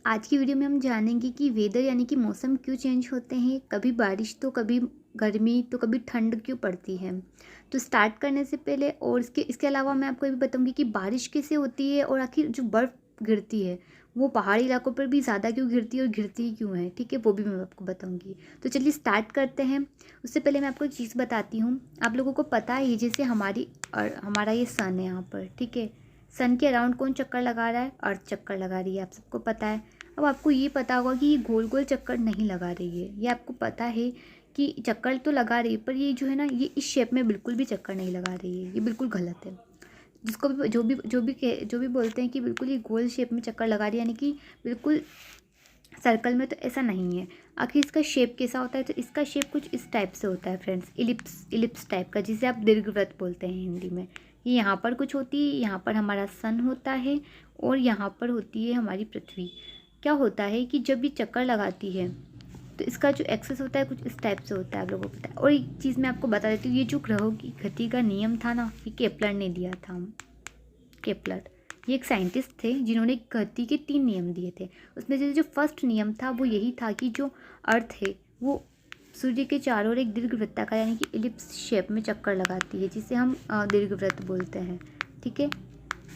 आज की वीडियो में हम जानेंगे कि वेदर यानी कि मौसम क्यों चेंज होते हैं। कभी बारिश तो कभी गर्मी तो कभी ठंड क्यों पड़ती है। तो स्टार्ट करने से पहले और इसके अलावा मैं आपको ये भी बताऊंगी कि बारिश कैसे होती है और आखिर जो बर्फ़ गिरती है वो पहाड़ी इलाकों पर भी ज़्यादा क्यों गिरती है और गिरती ही क्यों है। ठीक है, वो भी मैं आपको बताऊंगी। तो चलिए स्टार्ट करते हैं। उससे पहले मैं आपको एक चीज़ बताती हूँ। आप लोगों को पता है, ये जैसे हमारा ये सन है यहाँ पर, ठीक है। सन के अराउंड कौन चक्कर लगा रहा है? अर्थ चक्कर लगा रही है, आप सबको पता है। अब आपको ये पता होगा कि ये गोल गोल चक्कर नहीं लगा रही है। ये आपको पता है कि चक्कर तो लगा रही है, पर ये जो है ना, ये इस शेप में बिल्कुल भी चक्कर नहीं लगा रही है। ये बिल्कुल गलत है। जिसको भी जो भी बोलते हैं कि बिल्कुल ये गोल शेप में चक्कर लगा रही है, यानी कि बिल्कुल सर्कल में, तो ऐसा नहीं है। आखिर इसका शेप कैसा होता है? तो इसका शेप कुछ इस टाइप से होता है फ्रेंड्स, इलिप्स टाइप का, जिसे आप दीर्घवृत्त बोलते हैं हिंदी में। ये यहाँ पर कुछ होती है, यहाँ पर हमारा सन होता है और यहाँ पर होती है हमारी पृथ्वी। क्या होता है कि जब ये चक्कर लगाती है तो इसका जो एक्सेस होता है कुछ इस टाइप से होता है, आप लोगों को पता है। और एक चीज़ मैं आपको बता देती हूँ, ये जो ग्रहों की गति का नियम था ना, ये केपलर ने दिया था। केपलर ये एक साइंटिस्ट थे जिन्होंने गति के 3 नियम दिए थे। उसमें से जो फर्स्ट नियम था वो यही था कि जो अर्थ है वो सूर्य के चारों ओर एक दीर्घवृत्ताकार यानी कि इलिप्स शेप में चक्कर लगाती है, जिसे हम दीर्घवृत्त बोलते हैं। ठीक है।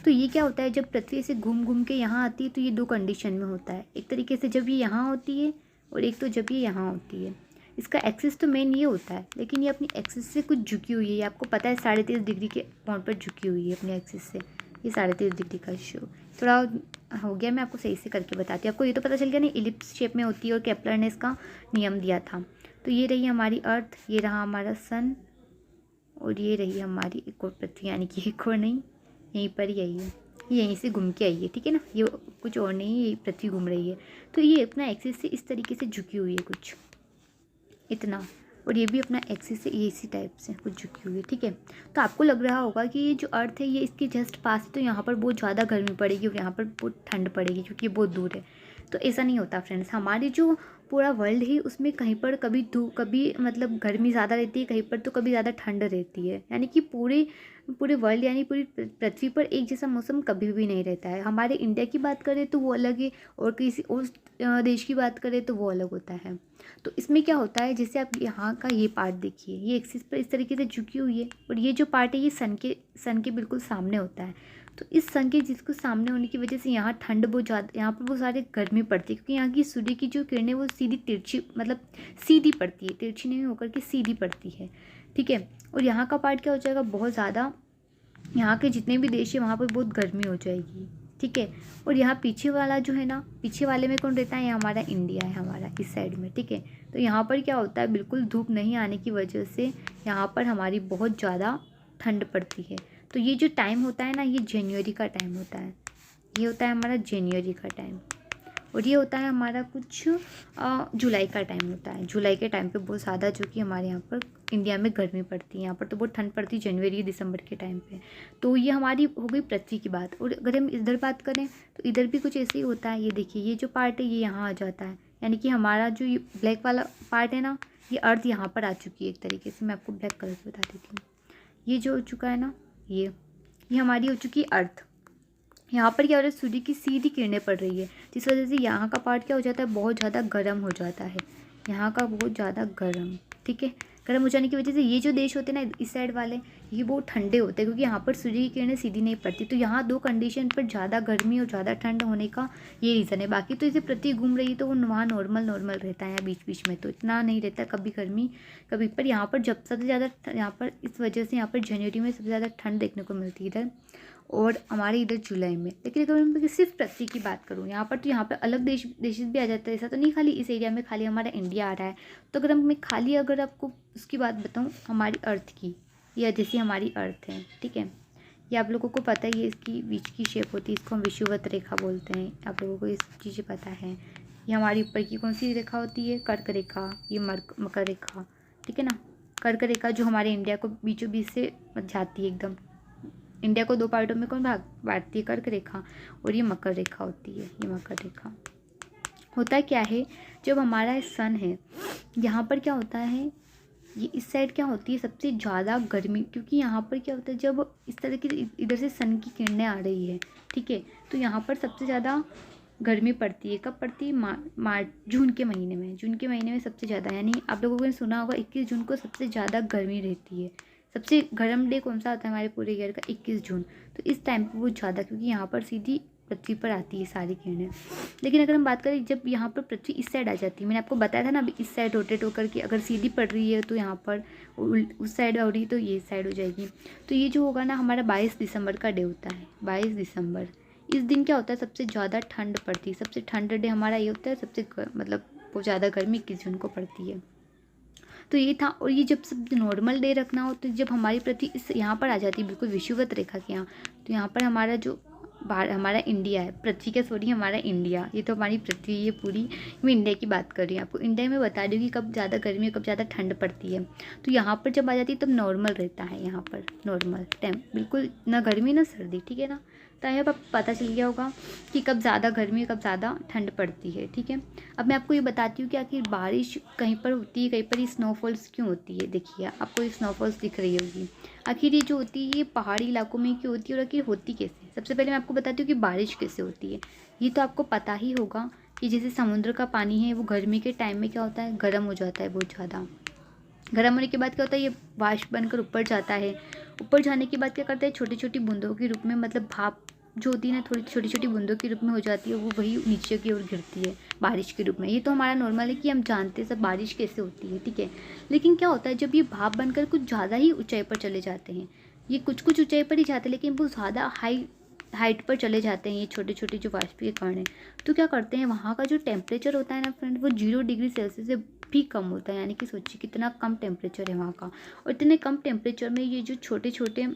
तो ये क्या होता है, जब पृथ्वी से घूम घूम के यहाँ आती है तो ये 2 कंडीशन में होता है। एक तरीके से जब ये यहाँ होती है और एक तो जब ये यहाँ होती है। इसका एक्सिस तो मेन ये होता है, लेकिन ये अपनी एक्सिस से कुछ झुकी हुई है। ये आपको पता है 33.5 डिग्री के कोण पर झुकी हुई है अपनी एक्सिस से। ये 33.5 डिग्री का शो थोड़ा हो गया, मैं आपको सही से करके बताती हूँ। आपको ये तो पता चल गया नहीं, इलिप्स शेप में होती है और केपलर ने इसका नियम दिया था। तो ये रही हमारी अर्थ, ये रहा हमारा सन और ये रही हमारी एक और पृथ्वी, यानी कि एक और नहीं, यहीं पर ही आई है, ये यहीं से घूम के आई है। ठीक है ना, ये कुछ और नहीं, ये पृथ्वी घूम रही है। तो ये अपना एक्सिस से इस तरीके से झुकी हुई है कुछ इतना, और ये भी अपना एक्सिस से ये इसी टाइप से कुछ झुकी हुई है। ठीक है। तो आपको लग रहा होगा कि ये जो अर्थ है ये इसके जस्ट पास है, तो यहाँ पर बहुत ज़्यादा गर्मी पड़ेगी और यहाँ पर बहुत ठंड पड़ेगी क्योंकि ये बहुत दूर है। तो ऐसा नहीं होता फ्रेंड्स। हमारी जो पूरा वर्ल्ड है उसमें कहीं पर कभी मतलब गर्मी ज़्यादा रहती है, कहीं पर तो कभी ज़्यादा ठंड रहती है। यानी कि पूरे पूरे वर्ल्ड यानी पूरी पृथ्वी पर एक जैसा मौसम कभी भी नहीं रहता है। हमारे इंडिया की बात करें तो वो अलग है, और किसी और देश की बात करें तो वो अलग होता है। तो इसमें क्या होता है, जैसे आप यहाँ का ये पार्ट देखिए, ये एक्सिस पर इस तरीके से झुकी हुई है, और ये जो पार्ट है ये सन के बिल्कुल सामने होता है। तो इस सन के जिसको सामने होने की वजह से यहाँ ठंड बहुत ज़्यादा, यहाँ पर बहुत सारी गर्मी पड़ती है, क्योंकि यहाँ की सूर्य की जो किरणें वो सीधी तिरछी, मतलब सीधी पड़ती है, तिरछी नहीं होकर के सीधी पड़ती है। ठीक है। और यहाँ का पार्ट क्या हो जाएगा, बहुत ज़्यादा, यहाँ के जितने भी देश है वहाँ पर बहुत गर्मी हो जाएगी। ठीक है। और यहाँ पीछे वाला जो है ना, पीछे वाले में कौन रहता है, ये हमारा इंडिया है, हमारा इस साइड में। ठीक है। तो यहाँ पर क्या होता है, बिल्कुल धूप नहीं आने की वजह से यहाँ पर हमारी बहुत ज़्यादा ठंड पड़ती है। तो ये जो टाइम होता है ना, ये जनवरी का टाइम होता है। ये होता है हमारा जनवरी का टाइम, और ये होता है हमारा कुछ जुलाई का टाइम होता है। जुलाई के टाइम पे बहुत ज़्यादा, जो कि हमारे यहाँ पर इंडिया में गर्मी पड़ती है, यहाँ पर तो बहुत ठंड पड़ती है जनवरी दिसंबर के टाइम पे। तो ये हमारी हो गई पृथ्वी की बात। और अगर हम इधर बात करें तो इधर भी कुछ ऐसे ही होता है। ये देखिए, ये जो पार्ट है ये यहाँ आ जाता है, यानी कि हमारा जो ये ब्लैक वाला पार्ट है ना, ये अर्थ यहाँ पर आ चुकी है एक तरीके से। मैं आपको ब्लैक कलर से बता देती हूँ। ये जो हो चुका है ना, ये हमारी हो चुकी है अर्थ। यहाँ पर क्या हो रहा है, सूर्य की सीधी किरणें पड़ रही है, जिस वजह से यहाँ का पार्ट क्या हो जाता है, बहुत ज़्यादा गर्म हो जाता है, यहाँ का बहुत ज़्यादा गर्म। ठीक है। गर्म हो जाने की वजह से ये जो देश होते हैं ना इस साइड वाले, ये बहुत ठंडे होते हैं, क्योंकि यहाँ पर सूर्य की किरणें सीधी नहीं पड़ती। तो यहाँ 2 कंडीशन पर ज़्यादा गर्मी और ज़्यादा ठंड होने का ये रीज़न है। बाकी तो इसे पृथ्वी घूम रही है तो वो वहाँ नॉर्मल रहता है, बीच बीच में तो इतना नहीं रहता, कभी गर्मी कभी। पर यहाँ पर जब सबसे ज़्यादा, यहाँ पर इस वजह से यहाँ पर जनवरी में सबसे ज़्यादा ठंड देखने को मिलती है इधर, और हमारे इधर जुलाई में। लेकिन अगर मैं सिर्फ पृथ्वी की बात करूँ यहाँ पर, तो यहाँ पर अलग देश भी आ जाता है। ऐसा तो नहीं खाली इस एरिया में खाली हमारा इंडिया आ रहा है। तो अगर मैं खाली अगर आपको उसकी बात बताऊँ हमारी अर्थ की, या जैसी हमारी अर्थ है, ठीक है, ये आप लोगों को पता है, ये इसकी बीच की शेप होती है, इसको हम विषुवत रेखा बोलते हैं। आप लोगों को ये चीज़ें पता है। ये हमारी ऊपर की कौन सी रेखा होती है, कर्क रेखा, ये मकर रेखा। ठीक है ना, कर्क रेखा जो हमारे इंडिया को बीचों बीच से जाती है एकदम। इंडिया को 2 पार्टों में कौन बांटती है, कर्क रेखा, और ये मकर रेखा होती है। ये मकर रेखा होता क्या है, जब हमारा सन है यहाँ पर क्या होता है, ये इस साइड क्या होती है सबसे ज़्यादा गर्मी, क्योंकि यहाँ पर क्या होता है, जब इस तरह की इधर से सन की किरणें आ रही है, ठीक है, तो यहाँ पर सबसे ज़्यादा गर्मी पड़ती है। कब पड़ती है? मार्च जून के महीने में। जून के महीने में सबसे ज़्यादा, यानी आप लोगों ने सुना होगा 21 जून को सबसे ज़्यादा गर्मी रहती है। सबसे गर्म डे कौन सा आता है हमारे पूरे ईयर का? 21 जून। तो इस टाइम पर बहुत ज़्यादा, क्योंकि यहाँ पर सीधी पृथ्वी पर आती है सारी किरणें। लेकिन अगर हम बात करें जब यहाँ पर पृथ्वी इस साइड आ जाती है, मैंने आपको बताया था ना अभी, इस साइड रोटेट होकर के अगर सीधी पड़ रही है तो यहाँ पर उस साइड हो रही है तो ये साइड हो जाएगी। तो ये जो होगा ना हमारा 22 दिसंबर का डे होता है, 22 दिसंबर। इस दिन क्या होता है? सबसे ज़्यादा ठंड पड़ती है। सबसे ठंड डे हमारा ये होता है, सबसे मतलब बहुत ज़्यादा गर्मी 21 जून को पड़ती है। तो ये था। और ये जब सब नॉर्मल डे रखना हो तो जब हमारी पृथ्वी इस यहाँ पर आ जाती है बिल्कुल विषुवत रेखा के यहाँ, तो यहाँ पर हमारा जो हमारा इंडिया है, पृथ्वी का सॉरी हमारा इंडिया, ये तो हमारी पृथ्वी ये पूरी, मैं इंडिया की बात कर रही हूँ। आपको इंडिया में बता रही हूँ कि कब ज़्यादा गर्मी कब ज़्यादा ठंड पड़ती है। तो यहाँ पर जब आ जाती है तब नॉर्मल रहता है, यहाँ पर नॉर्मल टाइम, बिल्कुल ना गर्मी ना सर्दी, ठीक है ना। तो यहाँ पर पता चल गया होगा कि कब ज़्यादा गर्मी कब ज़्यादा ठंड पड़ती है, ठीक है। अब मैं आपको ये बताती हूँ कि आखिर बारिश कहीं पर होती है, कहीं पर ये स्नोफॉल्स क्यों होती है। देखिए आपको ये स्नोफॉल्स दिख रही होगी, आखिर ये जो होती है ये पहाड़ी इलाकों में क्यों होती है और आखिर होती कैसे। सबसे पहले मैं आपको बताती हूँ कि बारिश कैसे होती है। ये तो आपको पता ही होगा कि जैसे समुद्र का पानी है वो गर्मी के टाइम में क्या होता है? गर्म हो जाता है बहुत ज़्यादा। गर्म होने के बाद क्या होता है? ये वाष्प बनकर ऊपर जाता है। ऊपर जाने के बाद क्या करता है? छोटी छोटी बूंदों के रूप में, मतलब भाप जो होती है ना, थोड़ी छोटी छोटी बूंदों के रूप में हो जाती है, वो वही नीचे की ओर गिरती है बारिश के रूप में। ये तो हमारा नॉर्मल है कि हम जानते हैं सब बारिश कैसे होती है, ठीक है। लेकिन क्या होता है जब ये भाप बनकर कुछ ज़्यादा ही ऊंचाई पर चले जाते हैं, ये कुछ कुछ ऊंचाई पर ही जाते हैं लेकिन वो ज़्यादा हाइट पर चले जाते हैं, ये छोटे छोटे जो वाष्पीय कण हैं, तो क्या करते हैं वहाँ का जो टेम्परेचर होता है ना फ्रेंड, वो 0 डिग्री सेल्सियस से भी कम होता है। यानी कि सोचिए कितना कम टेम्परेचर है वहाँ का। और इतने कम टेम्परेचर में ये जो छोटे छोटे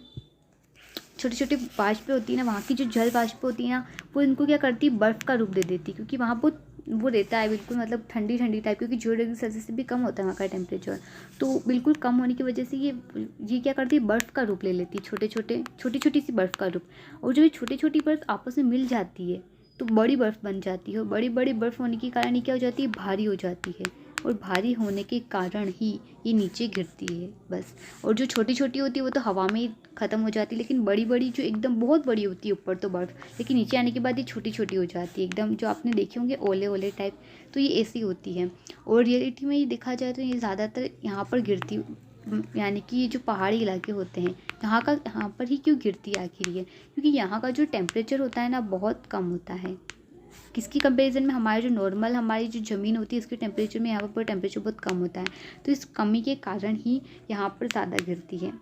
वाष्प होती है ना, वहाँ की जो जल वाष्प होती है ना, वो इनको क्या करती है? बर्फ़ का रूप दे देती है, क्योंकि वहाँ बहुत वो रहता है बिल्कुल, मतलब ठंडी ठंडी टाइप, क्योंकि 0 डिग्री सेल्सियस से भी कम होता है वहाँ का टेम्परेचर। तो बिल्कुल कम होने की वजह से ये क्या करती है? बर्फ़ का रूप ले लेती है, छोटी छोटी सी बर्फ़ का रूप। और जो ये छोटी छोटी बर्फ़ आपस में मिल जाती है तो बड़ी बर्फ़ बन जाती है, और बड़ी बड़ी बर्फ़ होने के कारण ये क्या हो जाती है? भारी हो जाती है, और भारी होने के कारण ही ये नीचे गिरती है बस। और जो छोटी छोटी होती है वो तो हवा में ही ख़त्म हो जाती है, लेकिन बड़ी बड़ी जो एकदम बहुत बड़ी होती है ऊपर तो बर्फ़, लेकिन नीचे आने के बाद ये छोटी छोटी हो जाती है एकदम, जो आपने देखे होंगे ओले ओले टाइप। तो ये ऐसी होती है। और रियलिटी में ये देखा जाए तो ये ज़्यादातर यहाँ पर गिरती, यानी कि ये जो पहाड़ी इलाके होते हैं यहाँ पर ही क्यों गिरती है आखिर ये? क्योंकि यहाँ का जो टेम्परेचर होता है ना बहुत कम होता है। किसकी कंपैरिजन में? हमारे जो नॉर्मल हमारी जो ज़मीन होती है उसके टेम्परेचर में यहाँ पर टेम्परेचर बहुत कम होता है। तो इस कमी के कारण ही यहाँ पर ज़्यादा गिरती है।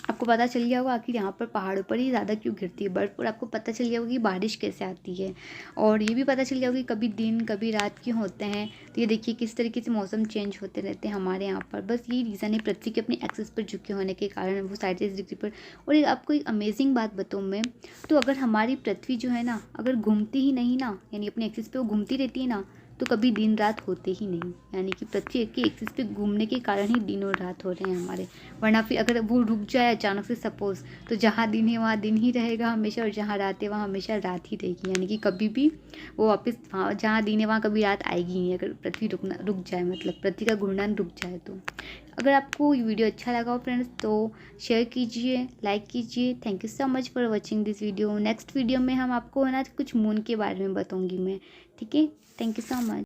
आपको पता चल गया होगा आखिर यहाँ पर पहाड़ों पर ही ज़्यादा क्यों गिरती है बर्फ़। और आपको पता चल गया होगा कि बारिश कैसे आती है, और ये भी पता चल गया होगा कि कभी दिन कभी रात क्यों होते हैं। तो ये देखिए किस तरीके से मौसम चेंज होते रहते हैं हमारे यहाँ पर। बस यही रीज़न है, पृथ्वी के अपने एक्सिस पर झुके होने के कारण वो 37 डिग्री पर। और एक आपको एक अमेजिंग बात बताऊँ मैं, तो अगर हमारी पृथ्वी जो है ना अगर घूमती ही नहीं ना, यानी अपने एक्सिस पे वो घूमती रहती है ना, तो कभी दिन रात होते ही नहीं। यानी कि पृथ्वी के एक्सिस पे घूमने के कारण ही दिन और रात हो रहे हैं हमारे। वरना फिर अगर वो रुक जाए अचानक से सपोज़, तो जहाँ दिन है वहाँ दिन ही रहेगा हमेशा, और जहाँ रात है वहाँ हमेशा रात ही रहेगी। यानी कि कभी भी वो वापस वहाँ जहाँ दिन है वहाँ कभी रात आएगी नहीं, अगर पृथ्वी रुक जाए, मतलब पृथ्वी का घूर्णन रुक जाए तो। अगर आपको ये वीडियो अच्छा लगा हो फ्रेंड्स तो शेयर कीजिए, लाइक कीजिए। Thank you so much for watching this video. Next video में हम आपको है ना कुछ मून के बारे में बताऊँगी मैं, ठीक है। Thank you so much.